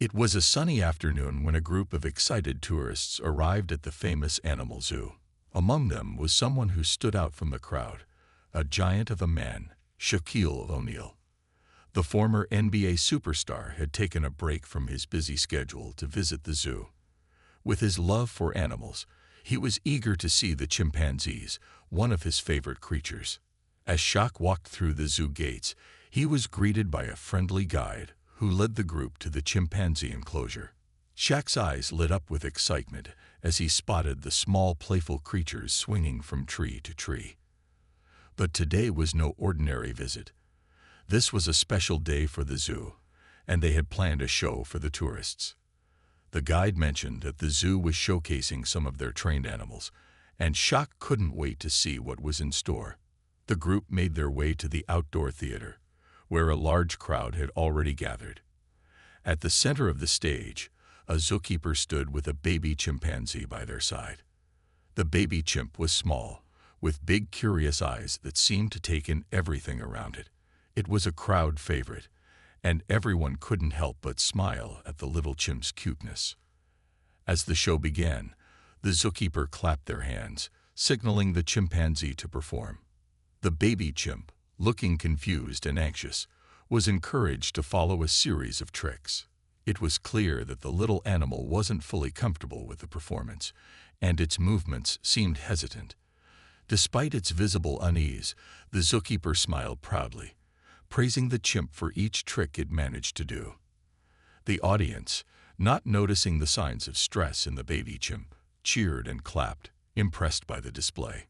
It was a sunny afternoon when a group of excited tourists arrived at the famous animal zoo. Among them was someone who stood out from the crowd, a giant of a man, Shaquille O'Neal. The former NBA superstar had taken a break from his busy schedule to visit the zoo. With his love for animals, he was eager to see the chimpanzees, one of his favorite creatures. As Shaq walked through the zoo gates, he was greeted by a friendly guide who led the group to the chimpanzee enclosure. Shaq's eyes lit up with excitement as he spotted the small, playful creatures swinging from tree to tree. But today was no ordinary visit. This was a special day for the zoo, and they had planned a show for the tourists. The guide mentioned that the zoo was showcasing some of their trained animals, and Shaq couldn't wait to see what was in store. The group made their way to the outdoor theater, where a large crowd had already gathered. At the center of the stage, a zookeeper stood with a baby chimpanzee by their side. The baby chimp was small, with big curious eyes that seemed to take in everything around it. It was a crowd favorite, and everyone couldn't help but smile at the little chimp's cuteness. As the show began, the zookeeper clapped their hands, signaling the chimpanzee to perform. The baby chimp, looking confused and anxious, was encouraged to follow a series of tricks. It was clear that the little animal wasn't fully comfortable with the performance, and its movements seemed hesitant. Despite its visible unease, the zookeeper smiled proudly, praising the chimp for each trick it managed to do. The audience, not noticing the signs of stress in the baby chimp, cheered and clapped, impressed by the display.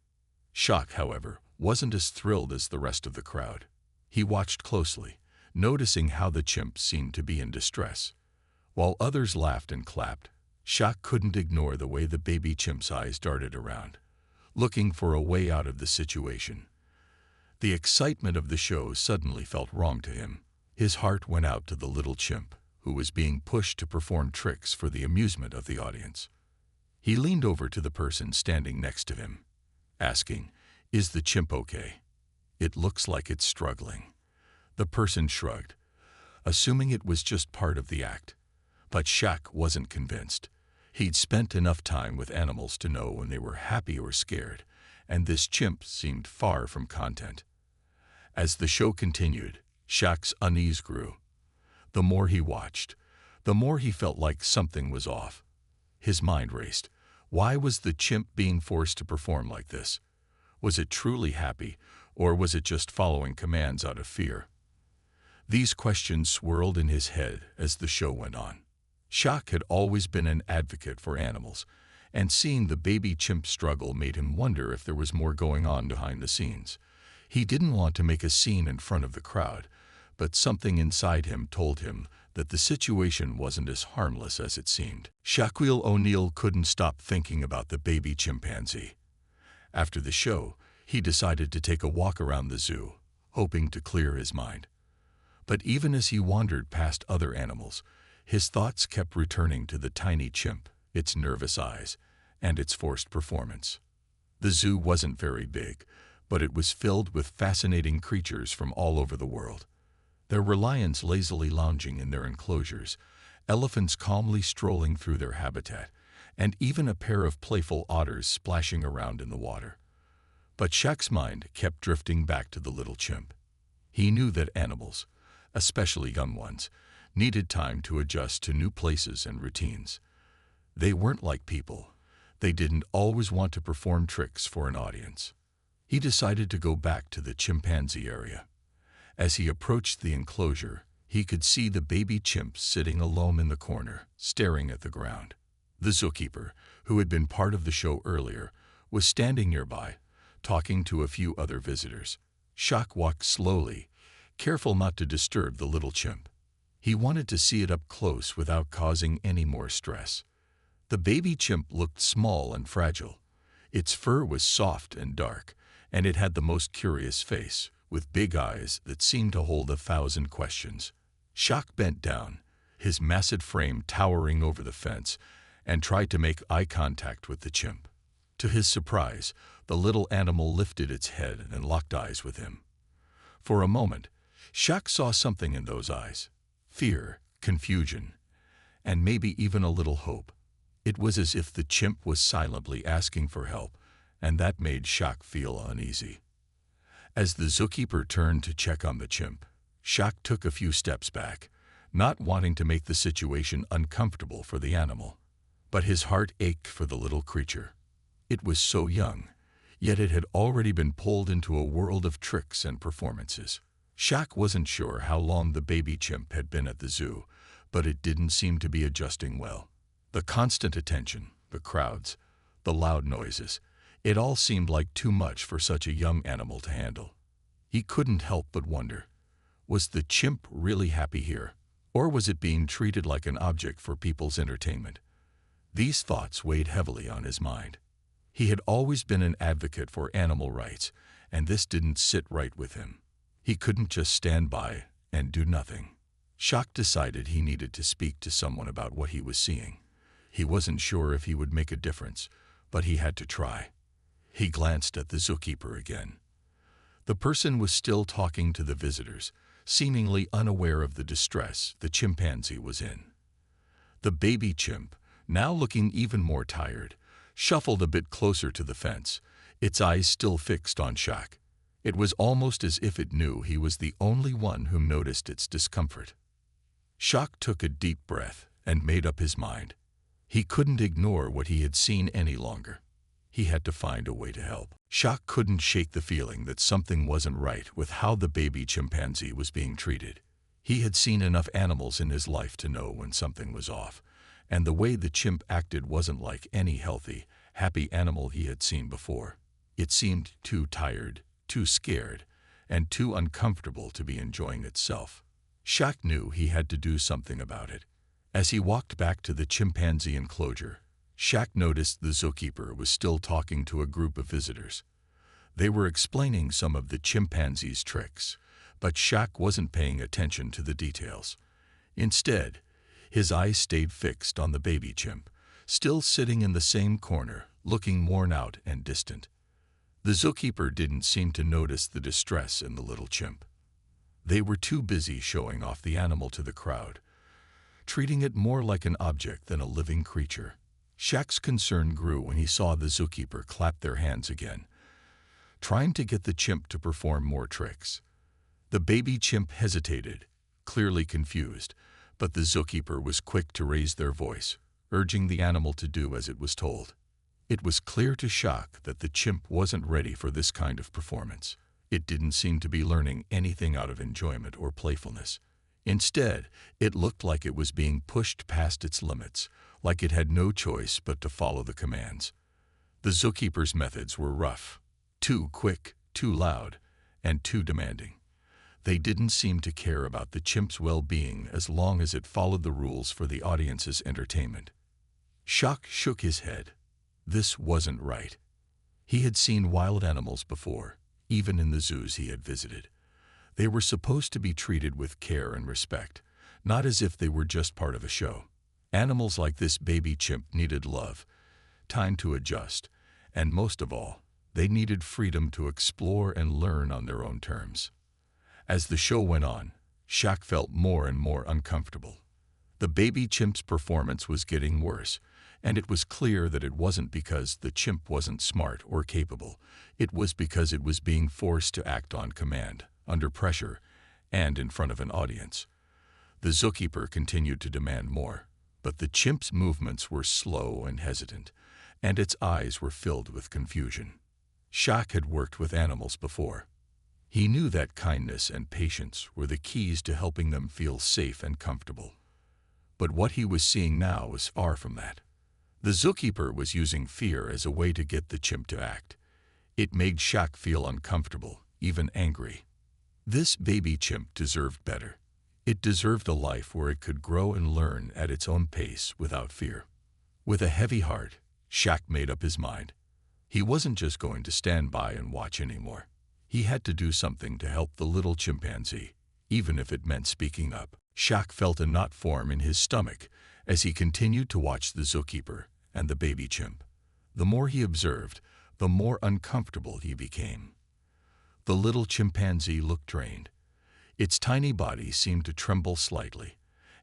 Shaq, however, wasn't as thrilled as the rest of the crowd. He watched closely, noticing how the chimp seemed to be in distress. While others laughed and clapped, Shaq couldn't ignore the way the baby chimp's eyes darted around, looking for a way out of the situation. The excitement of the show suddenly felt wrong to him. His heart went out to the little chimp, who was being pushed to perform tricks for the amusement of the audience. He leaned over to the person standing next to him, asking, "Is the chimp okay? It looks like it's struggling." The person shrugged, assuming it was just part of the act. But Shaq wasn't convinced. He'd spent enough time with animals to know when they were happy or scared, and this chimp seemed far from content. As the show continued, Shaq's unease grew. The more he watched, the more he felt like something was off. His mind raced. Why was the chimp being forced to perform like this? Was it truly happy, or was it just following commands out of fear? These questions swirled in his head as the show went on. Shaq had always been an advocate for animals, and seeing the baby chimp struggle made him wonder if there was more going on behind the scenes. He didn't want to make a scene in front of the crowd, but something inside him told him that the situation wasn't as harmless as it seemed. Shaquille O'Neal couldn't stop thinking about the baby chimpanzee. After the show, he decided to take a walk around the zoo, hoping to clear his mind. But even as he wandered past other animals, his thoughts kept returning to the tiny chimp, its nervous eyes, and its forced performance. The zoo wasn't very big, but it was filled with fascinating creatures from all over the world. There were lions lazily lounging in their enclosures, elephants calmly strolling through their habitat, and even a pair of playful otters splashing around in the water. But Shaq's mind kept drifting back to the little chimp. He knew that animals, especially young ones, needed time to adjust to new places and routines. They weren't like people. They didn't always want to perform tricks for an audience. He decided to go back to the chimpanzee area. As he approached the enclosure, he could see the baby chimp sitting alone in the corner, staring at the ground. The zookeeper, who had been part of the show earlier, was standing nearby, talking to a few other visitors. Shaq walked slowly, careful not to disturb the little chimp. He wanted to see it up close without causing any more stress. The baby chimp looked small and fragile. Its fur was soft and dark, and it had the most curious face, with big eyes that seemed to hold 1,000 questions. Shaq bent down, his massive frame towering over the fence, and tried to make eye contact with the chimp. To his surprise, the little animal lifted its head and locked eyes with him. For a moment, Shaq saw something in those eyes: fear, confusion, and maybe even a little hope. It was as if the chimp was silently asking for help, and that made Shaq feel uneasy. As the zookeeper turned to check on the chimp, Shaq took a few steps back, not wanting to make the situation uncomfortable for the animal. But his heart ached for the little creature. It was so young, yet it had already been pulled into a world of tricks and performances. Shaq wasn't sure how long the baby chimp had been at the zoo, but it didn't seem to be adjusting well. The constant attention, the crowds, the loud noises, it all seemed like too much for such a young animal to handle. He couldn't help but wonder, was the chimp really happy here, or was it being treated like an object for people's entertainment? These thoughts weighed heavily on his mind. He had always been an advocate for animal rights, and this didn't sit right with him. He couldn't just stand by and do nothing. Shaq decided he needed to speak to someone about what he was seeing. He wasn't sure if he would make a difference, but he had to try. He glanced at the zookeeper again. The person was still talking to the visitors, seemingly unaware of the distress the chimpanzee was in. The baby chimp, now looking even more tired, shuffled a bit closer to the fence, its eyes still fixed on Shaq. It was almost as if it knew he was the only one who noticed its discomfort. Shaq took a deep breath and made up his mind. He couldn't ignore what he had seen any longer. He had to find a way to help. Shaq couldn't shake the feeling that something wasn't right with how the baby chimpanzee was being treated. He had seen enough animals in his life to know when something was off, and the way the chimp acted wasn't like any healthy, happy animal he had seen before. It seemed too tired, too scared, and too uncomfortable to be enjoying itself. Shaq knew he had to do something about it. As he walked back to the chimpanzee enclosure, Shaq noticed the zookeeper was still talking to a group of visitors. They were explaining some of the chimpanzee's tricks, but Shaq wasn't paying attention to the details. Instead, his eyes stayed fixed on the baby chimp, still sitting in the same corner, looking worn out and distant. The zookeeper didn't seem to notice the distress in the little chimp. They were too busy showing off the animal to the crowd, treating it more like an object than a living creature. Shaq's concern grew when he saw the zookeeper clap their hands again, trying to get the chimp to perform more tricks. The baby chimp hesitated, clearly confused, but the zookeeper was quick to raise their voice, urging the animal to do as it was told. It was clear to Shaq that the chimp wasn't ready for this kind of performance. It didn't seem to be learning anything out of enjoyment or playfulness. Instead, it looked like it was being pushed past its limits, like it had no choice but to follow the commands. The zookeeper's methods were rough, too quick, too loud, and too demanding. They didn't seem to care about the chimp's well-being as long as it followed the rules for the audience's entertainment. Shaq shook his head. This wasn't right. He had seen wild animals before, even in the zoos he had visited. They were supposed to be treated with care and respect, not as if they were just part of a show. Animals like this baby chimp needed love, time to adjust, and most of all, they needed freedom to explore and learn on their own terms. As the show went on, Shaq felt more and more uncomfortable. The baby chimp's performance was getting worse, and it was clear that it wasn't because the chimp wasn't smart or capable. It was because it was being forced to act on command, under pressure, and in front of an audience. The zookeeper continued to demand more, but the chimp's movements were slow and hesitant, and its eyes were filled with confusion. Shaq had worked with animals before. He knew that kindness and patience were the keys to helping them feel safe and comfortable. But what he was seeing now was far from that. The zookeeper was using fear as a way to get the chimp to act. It made Shaq feel uncomfortable, even angry. This baby chimp deserved better. It deserved a life where it could grow and learn at its own pace without fear. With a heavy heart, Shaq made up his mind. He wasn't just going to stand by and watch anymore. He had to do something to help the little chimpanzee, even if it meant speaking up. Shaq felt a knot form in his stomach as he continued to watch the zookeeper and the baby chimp. The more he observed, the more uncomfortable he became. The little chimpanzee looked drained. Its tiny body seemed to tremble slightly,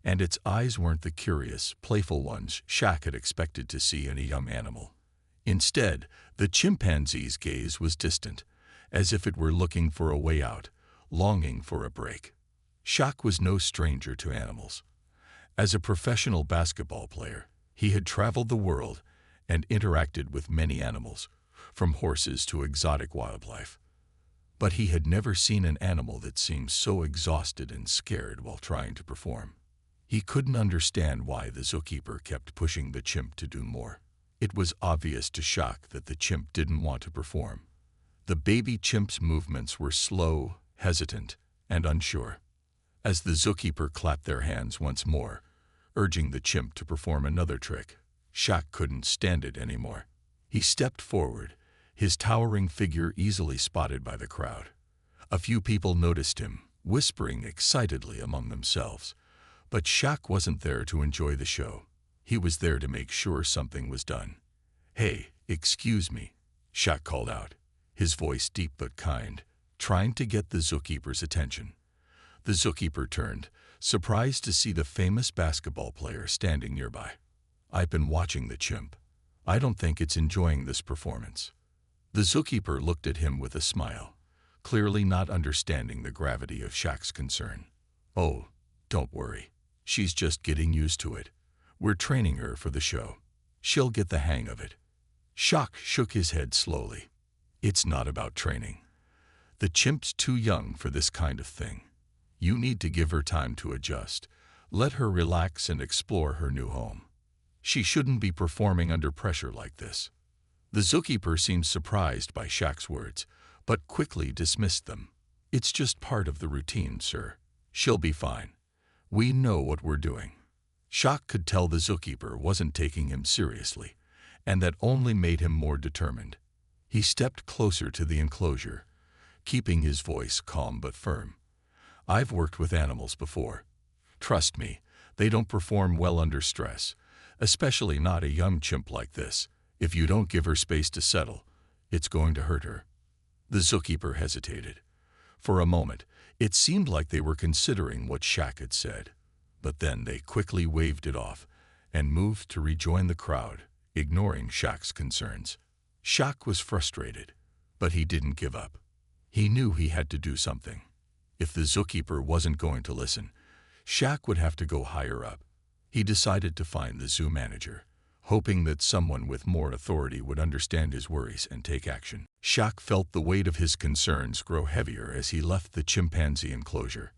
and its eyes weren't the curious, playful ones Shaq had expected to see in a young animal. Instead, the chimpanzee's gaze was distant, as if it were looking for a way out, longing for a break. Shaq was no stranger to animals. As a professional basketball player, he had traveled the world and interacted with many animals, from horses to exotic wildlife. But he had never seen an animal that seemed so exhausted and scared while trying to perform. He couldn't understand why the zookeeper kept pushing the chimp to do more. It was obvious to Shaq that the chimp didn't want to perform. The baby chimp's movements were slow, hesitant, and unsure. As the zookeeper clapped their hands once more, urging the chimp to perform another trick, Shaq couldn't stand it anymore. He stepped forward, his towering figure easily spotted by the crowd. A few people noticed him, whispering excitedly among themselves. But Shaq wasn't there to enjoy the show. He was there to make sure something was done. "Hey, excuse me," Shaq called out, his voice deep but kind, trying to get the zookeeper's attention. The zookeeper turned, surprised to see the famous basketball player standing nearby. "I've been watching the chimp. I don't think it's enjoying this performance." The zookeeper looked at him with a smile, clearly not understanding the gravity of Shaq's concern. "Oh, don't worry. She's just getting used to it. We're training her for the show. She'll get the hang of it." Shaq shook his head slowly. "It's not about training. The chimp's too young for this kind of thing. You need to give her time to adjust. Let her relax and explore her new home. She shouldn't be performing under pressure like this." The zookeeper seemed surprised by Shaq's words, but quickly dismissed them. "It's just part of the routine, sir. She'll be fine. We know what we're doing." Shaq could tell the zookeeper wasn't taking him seriously, and that only made him more determined. He stepped closer to the enclosure, keeping his voice calm but firm. "I've worked with animals before. Trust me, they don't perform well under stress, especially not a young chimp like this. If you don't give her space to settle, it's going to hurt her." The zookeeper hesitated. For a moment, it seemed like they were considering what Shaq had said, but then they quickly waved it off and moved to rejoin the crowd, ignoring Shaq's concerns. Shaq was frustrated, but he didn't give up. He knew he had to do something. If the zookeeper wasn't going to listen, Shaq would have to go higher up. He decided to find the zoo manager, hoping that someone with more authority would understand his worries and take action. Shaq felt the weight of his concerns grow heavier as he left the chimpanzee enclosure.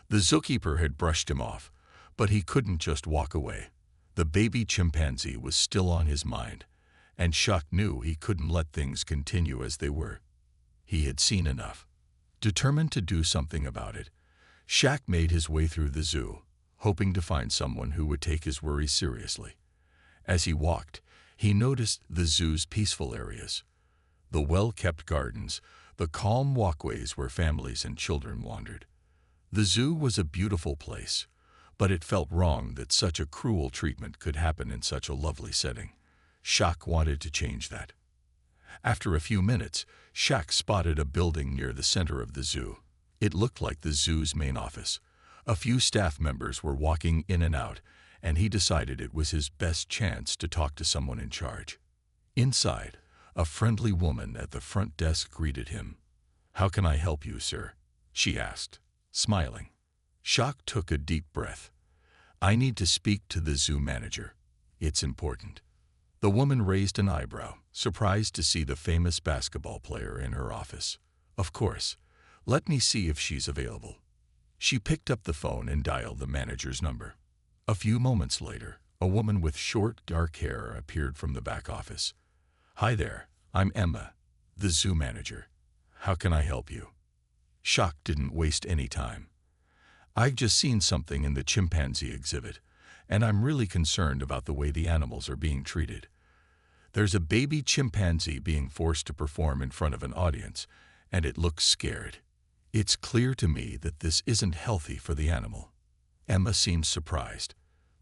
The zookeeper had brushed him off, but he couldn't just walk away. The baby chimpanzee was still on his mind, and Shaq knew he couldn't let things continue as they were. He had seen enough. Determined to do something about it, Shaq made his way through the zoo, hoping to find someone who would take his worries seriously. As he walked, he noticed the zoo's peaceful areas, the well-kept gardens, the calm walkways where families and children wandered. The zoo was a beautiful place, but it felt wrong that such a cruel treatment could happen in such a lovely setting. Shaq wanted to change that. After a few minutes, Shaq spotted a building near the center of the zoo. It looked like the zoo's main office. A few staff members were walking in and out, and he decided it was his best chance to talk to someone in charge. Inside, a friendly woman at the front desk greeted him. "How can I help you, sir?" she asked, smiling. Shaq took a deep breath. "I need to speak to the zoo manager. It's important." The woman raised an eyebrow, surprised to see the famous basketball player in her office. "Of course. Let me see if she's available." She picked up the phone and dialed the manager's number. A few moments later, a woman with short, dark hair appeared from the back office. "Hi there, I'm Emma, the zoo manager. How can I help you?" Shaq didn't waste any time. "I've just seen something in the chimpanzee exhibit, and I'm really concerned about the way the animals are being treated. There's a baby chimpanzee being forced to perform in front of an audience, and it looks scared. It's clear to me that this isn't healthy for the animal." Emma seemed surprised,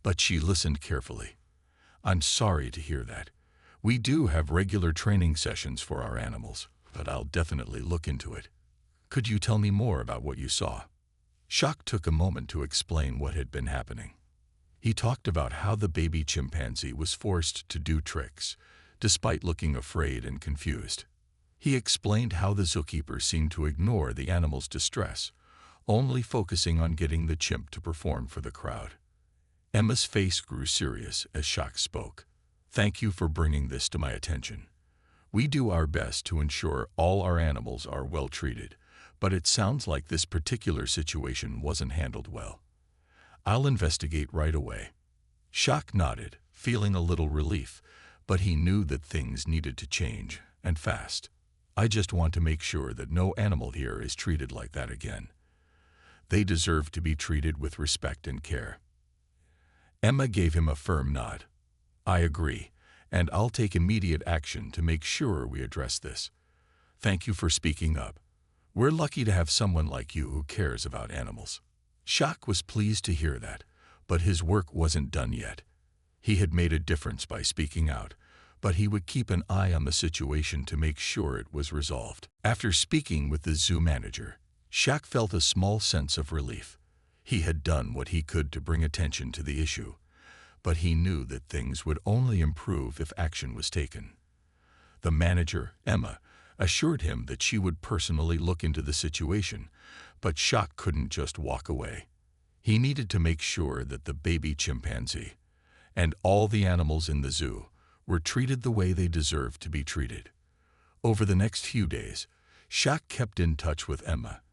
but she listened carefully. "I'm sorry to hear that. We do have regular training sessions for our animals, but I'll definitely look into it. Could you tell me more about what you saw?" Shaq took a moment to explain what had been happening. He talked about how the baby chimpanzee was forced to do tricks, despite looking afraid and confused. He explained how the zookeeper seemed to ignore the animal's distress, only focusing on getting the chimp to perform for the crowd. Emma's face grew serious as Shaq spoke. "Thank you for bringing this to my attention. We do our best to ensure all our animals are well treated, but it sounds like this particular situation wasn't handled well. I'll investigate right away." Shaq nodded, feeling a little relief, but he knew that things needed to change, and fast. "I just want to make sure that no animal here is treated like that again. They deserve to be treated with respect and care." Emma gave him a firm nod. "I agree, and I'll take immediate action to make sure we address this. Thank you for speaking up. We're lucky to have someone like you who cares about animals." Shaq was pleased to hear that, but his work wasn't done yet. He had made a difference by speaking out, but he would keep an eye on the situation to make sure it was resolved. After speaking with the zoo manager, Shaq felt a small sense of relief. He had done what he could to bring attention to the issue, but he knew that things would only improve if action was taken. The manager, Emma, assured him that she would personally look into the situation, but Shaq couldn't just walk away. He needed to make sure that the baby chimpanzee and all the animals in the zoo were treated the way they deserved to be treated. Over the next few days, Shaq kept in touch with Emma,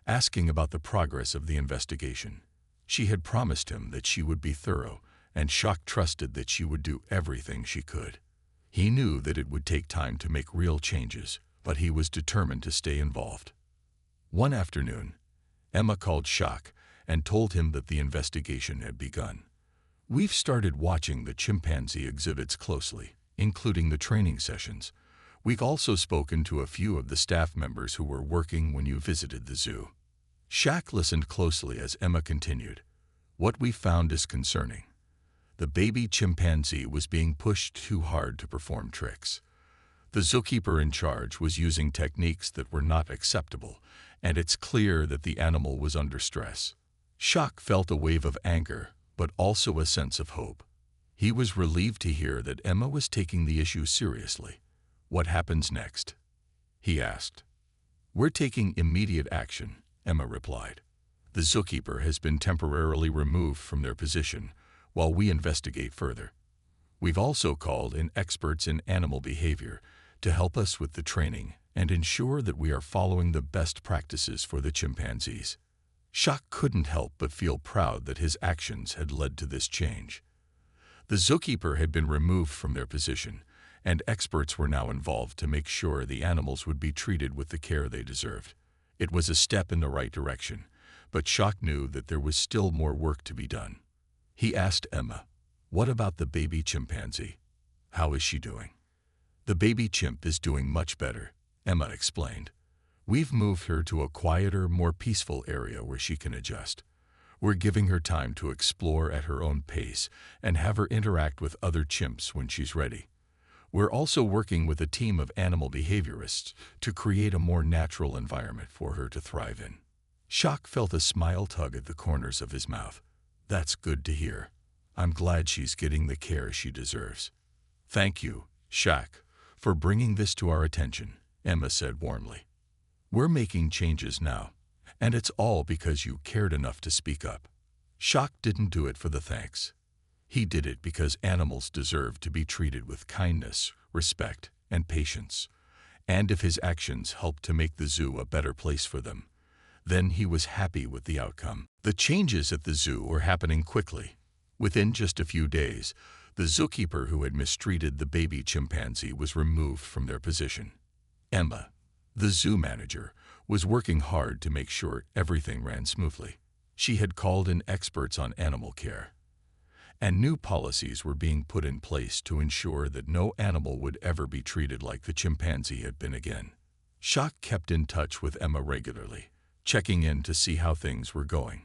asking about the progress of the investigation. She had promised him that she would be thorough, and Shaq trusted that she would do everything she could. He knew that it would take time to make real changes, but he was determined to stay involved. One afternoon, Emma called Shaq and told him that the investigation had begun. "We've started watching the chimpanzee exhibits closely, including the training sessions. We've also spoken to a few of the staff members who were working when you visited the zoo." Shaq listened closely as Emma continued. "What we found is concerning. The baby chimpanzee was being pushed too hard to perform tricks. The zookeeper in charge was using techniques that were not acceptable, and it's clear that the animal was under stress." Shaq felt a wave of anger, but also a sense of hope. He was relieved to hear that Emma was taking the issue seriously. "What happens next?" he asked. "We're taking immediate action," Emma replied. "The zookeeper has been temporarily removed from their position while we investigate further. We've also called in experts in animal behavior to help us with the training and ensure that we are following the best practices for the chimpanzees." Shaq couldn't help but feel proud that his actions had led to this change. The zookeeper had been removed from their position, and experts were now involved to make sure the animals would be treated with the care they deserved. It was a step in the right direction, but Shaq knew that there was still more work to be done. He asked Emma, "What about the baby chimpanzee? How is she doing?" "The baby chimp is doing much better," Emma explained. "We've moved her to a quieter, more peaceful area where she can adjust. We're giving her time to explore at her own pace and have her interact with other chimps when she's ready. We're also working with a team of animal behaviorists to create a more natural environment for her to thrive in." Shaq felt a smile tug at the corners of his mouth. "That's good to hear. I'm glad she's getting the care she deserves." "Thank you, Shaq, for bringing this to our attention," Emma said warmly. "We're making changes now, and it's all because you cared enough to speak up." Shaq didn't do it for the thanks. He did it because animals deserve to be treated with kindness, respect, and patience. And if his actions helped to make the zoo a better place for them, then he was happy with the outcome. The changes at the zoo were happening quickly. Within just a few days, the zookeeper who had mistreated the baby chimpanzee was removed from their position. Emma, the zoo manager, was working hard to make sure everything ran smoothly. She had called in experts on animal care, and new policies were being put in place to ensure that no animal would ever be treated like the chimpanzee had been again. Shaq kept in touch with Emma regularly, checking in to see how things were going.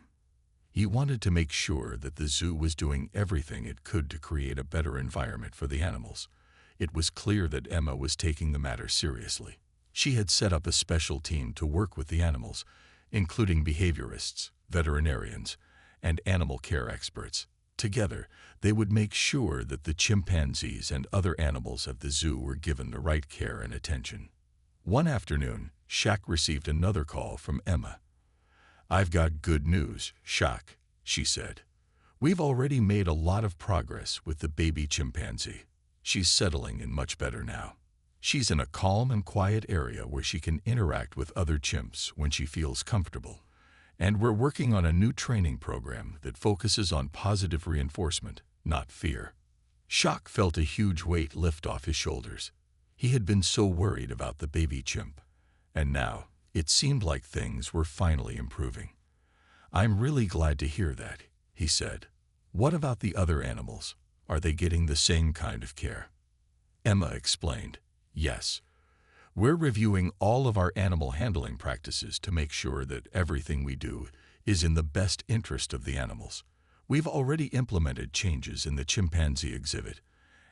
He wanted to make sure that the zoo was doing everything it could to create a better environment for the animals. It was clear that Emma was taking the matter seriously. She had set up a special team to work with the animals, including behaviorists, veterinarians, and animal care experts. Together, they would make sure that the chimpanzees and other animals at the zoo were given the right care and attention. One afternoon, Shaq received another call from Emma. "I've got good news, Shaq," she said. "We've already made a lot of progress with the baby chimpanzee. She's settling in much better now. She's in a calm and quiet area where she can interact with other chimps when she feels comfortable. And we're working on a new training program that focuses on positive reinforcement, not fear." Shaq felt a huge weight lift off his shoulders. He had been so worried about the baby chimp, and now it seemed like things were finally improving. "I'm really glad to hear that," he said. "What about the other animals? Are they getting the same kind of care?" Emma explained. "Yes. We're reviewing all of our animal handling practices to make sure that everything we do is in the best interest of the animals. We've already implemented changes in the chimpanzee exhibit,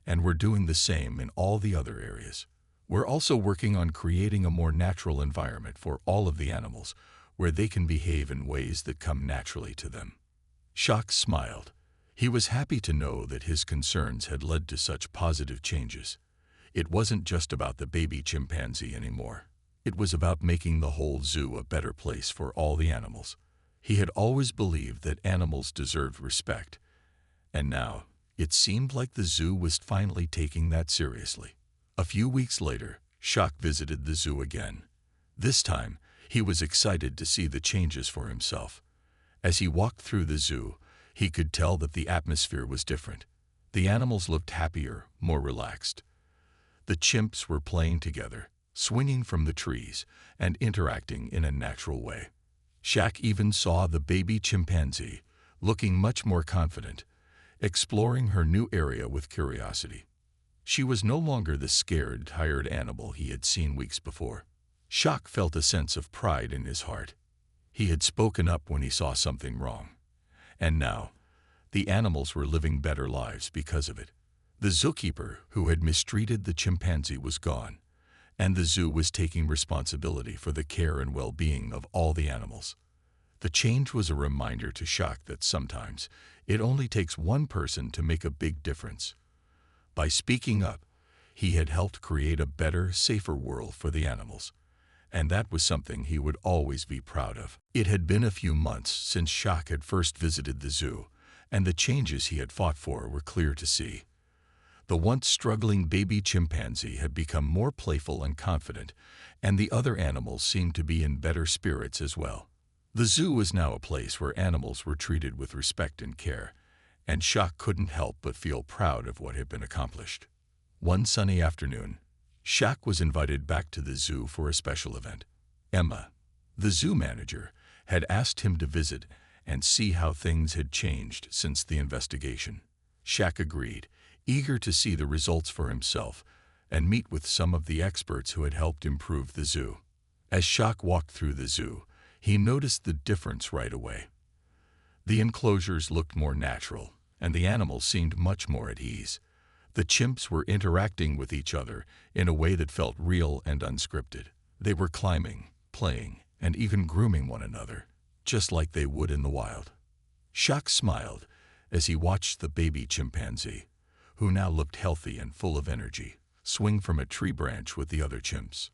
and we're doing the same in all the other areas. We're also working on creating a more natural environment for all of the animals, where they can behave in ways that come naturally to them." Shaq smiled. He was happy to know that his concerns had led to such positive changes. It wasn't just about the baby chimpanzee anymore. It was about making the whole zoo a better place for all the animals. He had always believed that animals deserved respect, and now it seemed like the zoo was finally taking that seriously. A few weeks later, Shaq visited the zoo again. This time, he was excited to see the changes for himself. As he walked through the zoo, he could tell that the atmosphere was different. The animals looked happier, more relaxed. The chimps were playing together, swinging from the trees, and interacting in a natural way. Shaq even saw the baby chimpanzee, looking much more confident, exploring her new area with curiosity. She was no longer the scared, tired animal he had seen weeks before. Shaq felt a sense of pride in his heart. He had spoken up when he saw something wrong. And now, the animals were living better lives because of it. The zookeeper who had mistreated the chimpanzee was gone, and the zoo was taking responsibility for the care and well-being of all the animals. The change was a reminder to Shaq that sometimes it only takes one person to make a big difference. By speaking up, he had helped create a better, safer world for the animals, and that was something he would always be proud of. It had been a few months since Shaq had first visited the zoo, and the changes he had fought for were clear to see. The once struggling baby chimpanzee had become more playful and confident, and the other animals seemed to be in better spirits as well. The zoo was now a place where animals were treated with respect and care, and Shaq couldn't help but feel proud of what had been accomplished. One sunny afternoon, Shaq was invited back to the zoo for a special event. Emma, the zoo manager, had asked him to visit and see how things had changed since the investigation. Shaq agreed, eager to see the results for himself and meet with some of the experts who had helped improve the zoo. As Shaq walked through the zoo, he noticed the difference right away. The enclosures looked more natural, and the animals seemed much more at ease. The chimps were interacting with each other in a way that felt real and unscripted. They were climbing, playing, and even grooming one another, just like they would in the wild. Shaq smiled as he watched the baby chimpanzee, who now looked healthy and full of energy, swing from a tree branch with the other chimps.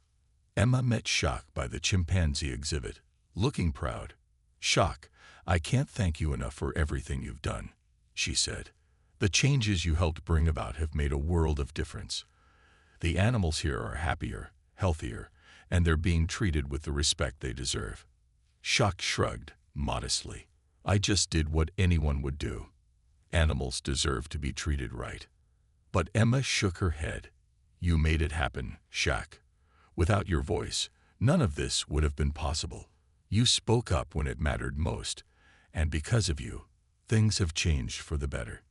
Emma met Shaq by the chimpanzee exhibit, looking proud. "Shaq, I can't thank you enough for everything you've done," she said. "The changes you helped bring about have made a world of difference. The animals here are happier, healthier, and they're being treated with the respect they deserve." Shaq shrugged, modestly. "I just did what anyone would do. Animals deserve to be treated right." But Emma shook her head. "You made it happen, Shaq. Without your voice, none of this would have been possible. You spoke up when it mattered most, and because of you, things have changed for the better."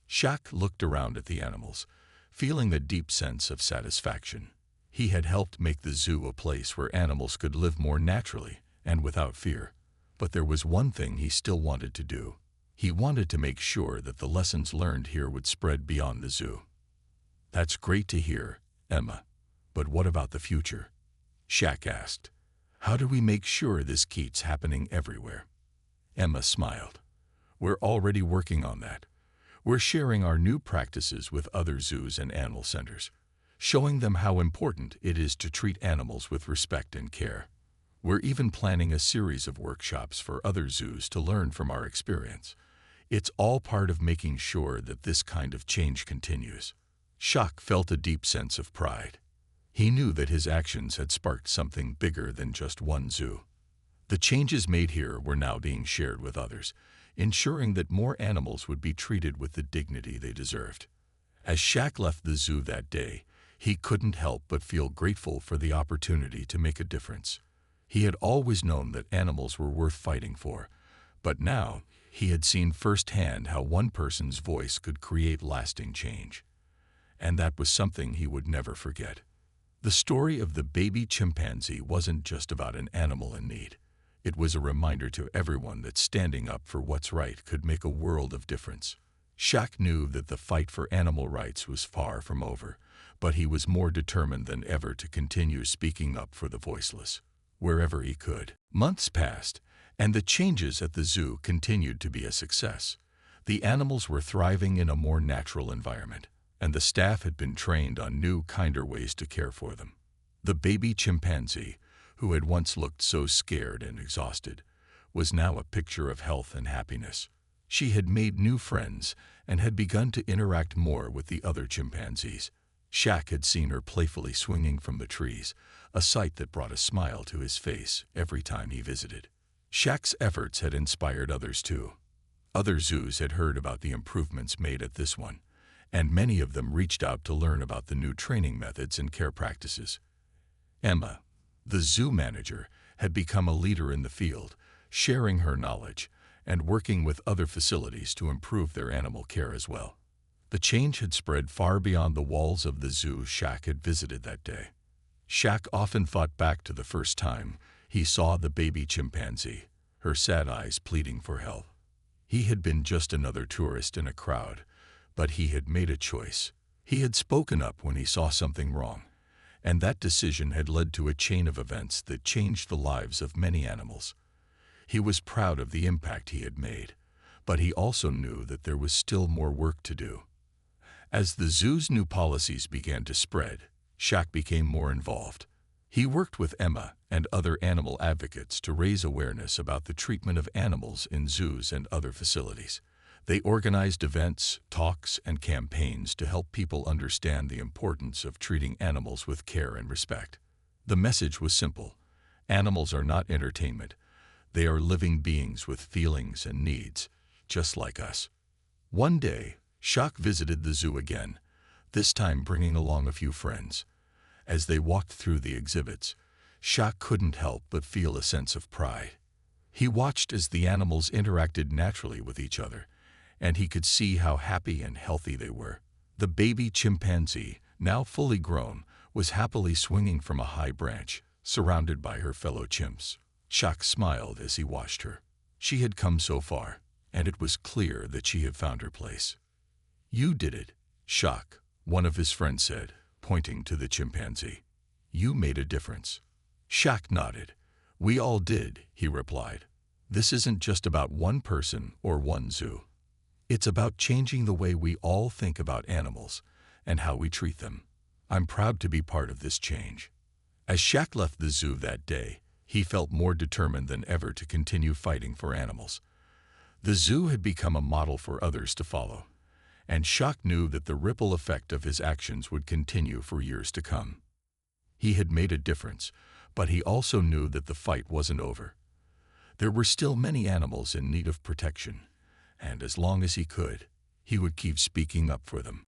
Shaq looked around at the animals, feeling a deep sense of satisfaction. He had helped make the zoo a place where animals could live more naturally and without fear. But there was one thing he still wanted to do. He wanted to make sure that the lessons learned here would spread beyond the zoo. "That's great to hear, Emma. But what about the future?" Shaq asked. "How do we make sure this keeps happening everywhere?" Emma smiled. "We're already working on that. We're sharing our new practices with other zoos and animal centers, showing them how important it is to treat animals with respect and care. We're even planning a series of workshops for other zoos to learn from our experience. It's all part of making sure that this kind of change continues." Shaq felt a deep sense of pride. He knew that his actions had sparked something bigger than just one zoo. The changes made here were now being shared with others, ensuring that more animals would be treated with the dignity they deserved. As Shaq left the zoo that day, he couldn't help but feel grateful for the opportunity to make a difference. He had always known that animals were worth fighting for, but now he had seen firsthand how one person's voice could create lasting change. And that was something he would never forget. The story of the baby chimpanzee wasn't just about an animal in need. It was a reminder to everyone that standing up for what's right could make a world of difference. Shaq knew that the fight for animal rights was far from over, but he was more determined than ever to continue speaking up for the voiceless, wherever he could. Months passed, and the changes at the zoo continued to be a success. The animals were thriving in a more natural environment, and the staff had been trained on new, kinder ways to care for them. The baby chimpanzee, who had once looked so scared and exhausted, was now a picture of health and happiness. She had made new friends and had begun to interact more with the other chimpanzees. Shaq had seen her playfully swinging from the trees, a sight that brought a smile to his face every time he visited. Shaq's efforts had inspired others too. Other zoos had heard about the improvements made at this one, and many of them reached out to learn about the new training methods and care practices. Emma, the zoo manager, had become a leader in the field, sharing her knowledge and working with other facilities to improve their animal care as well. The change had spread far beyond the walls of the zoo Shaq had visited that day. Shaq often thought back to the first time he saw the baby chimpanzee, her sad eyes pleading for help. He had been just another tourist in a crowd, but he had made a choice. He had spoken up when he saw something wrong, and that decision had led to a chain of events that changed the lives of many animals. He was proud of the impact he had made, but he also knew that there was still more work to do. As the zoo's new policies began to spread, Shaq became more involved. He worked with Emma and other animal advocates to raise awareness about the treatment of animals in zoos and other facilities. They organized events, talks, and campaigns to help people understand the importance of treating animals with care and respect. The message was simple: animals are not entertainment. They are living beings with feelings and needs, just like us. One day, Shaq visited the zoo again, this time bringing along a few friends. As they walked through the exhibits, Shaq couldn't help but feel a sense of pride. He watched as the animals interacted naturally with each other, and he could see how happy and healthy they were. The baby chimpanzee, now fully grown, was happily swinging from a high branch, surrounded by her fellow chimps. Shaq smiled as he watched her. She had come so far, and it was clear that she had found her place. "You did it, Shaq," one of his friends said, pointing to the chimpanzee. "You made a difference." Shaq nodded. "We all did," he replied. "This isn't just about one person or one zoo. It's about changing the way we all think about animals and how we treat them. I'm proud to be part of this change." As Shaq left the zoo that day, he felt more determined than ever to continue fighting for animals. The zoo had become a model for others to follow, and Shaq knew that the ripple effect of his actions would continue for years to come. He had made a difference, but he also knew that the fight wasn't over. There were still many animals in need of protection, and as long as he could, he would keep speaking up for them.